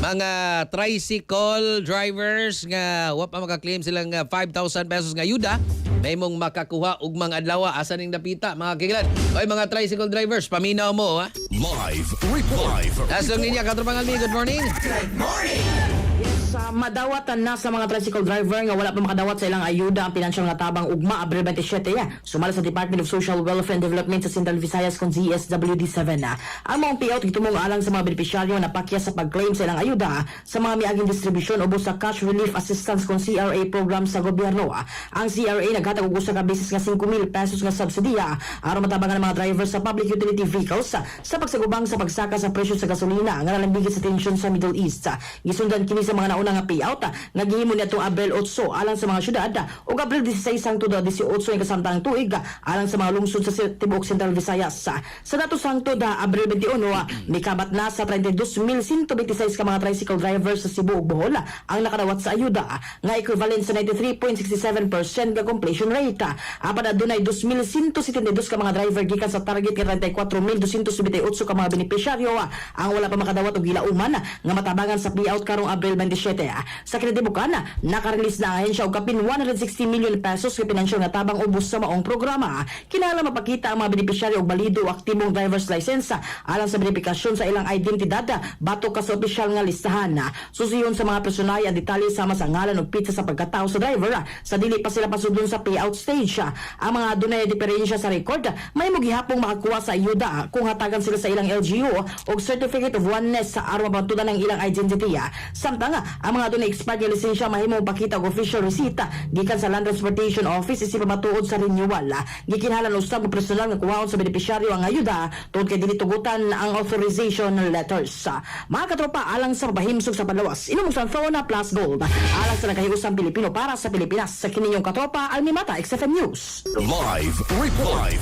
Mga tricycle drivers nga wa pa maka-claim silang 5,000 pesos nga ayuda, may mong makakuha og mga adlaw asa ning napita mga kikilan. Oy mga tricycle drivers, paminaw mo ha. Live report. Nasong niya katropang Almi, good morning. Madawatan na sa mga tricycle driver nga wala pa makadawat sa ilang ayuda ang pinansyal nga tabang ugma Abril 27 sumala sa Department of Social Welfare and Development sa Central Visayas kung DSWD7 ang mga payout gitumong alang sa mga benepisyaryo na napakya sa pag-claim sa ilang ayuda sa mga miaging distribusyon ubos sa Cash Relief Assistance kung CRA program sa gobyerno. Ang CRA naghatag og usa ka beses nga 5,000 pesos nga subsidiya aron matabangan ang mga driver sa public utility vehicles sa pagsagubang sa pagsaka sa presyo sa gasolina nga nalambigit sa tensyon sa Middle East. Gisundan kini sa mga nauna nga payout nga gihimo niadtong Abril 8 alang sa mga syudad ug Abril 16 hangtod 18 ang kasamtang tuig alang sa mga lungsod sa tibuok Central Visayas. Sa datos hangtod Abril 21 mikabat na sa 32,126 ka mga tricycle drivers sa Cebu ug Bohol ang nakadawat sa ayuda nga equivalent sa 93.67% nga completion rate. Apan adunay 2,172 ka mga driver gikan sa target nga 34,278 ka mga benepisyaryo ang wala pa makadawat og gilauman nga matabangan sa payout karong Abril 27. Sa kinatibukan, nakarelease na ang ahensya og kapin 160 million pesos nga pinansyal nga tabang ubos sa maong programa. Kinahanglan mapakita ang mga benepisyaryo og balido o aktibong driver's license alang sa verifikasyon sa ilang identidad batok ka sa opisyal nga listahan. Susiyon sa mga personay ang detalye sama sa ngalan ug pitsa sa pagkatao sa driver sa dili pa sila pasudlon sa payout stage. Ang mga dunay diferensya sa record may mogihapong makakuha sa ayuda kung hatagan sila sa ilang LGU og certificate of oneness sa aron mabantunan ang ilang identity. Samtang ang mga dunay expired nga lisensya mahimong pakita og official receipt gikan sa Land Transportation Office isip matuod sa renewal. Gikinahanglan usab og personal nga kuhaon sa benepisyaryo ang ayuda tungod kay dili tugutan ang authorization letters. Mga katropa, alang sa pabahimsog sa panlawas, inumong sa Phone Plus Gold alang sa nagkahigusang Pilipino para sa Pilipinas. Sa kininyong katropa, Almi Mata, XFM News. Live report.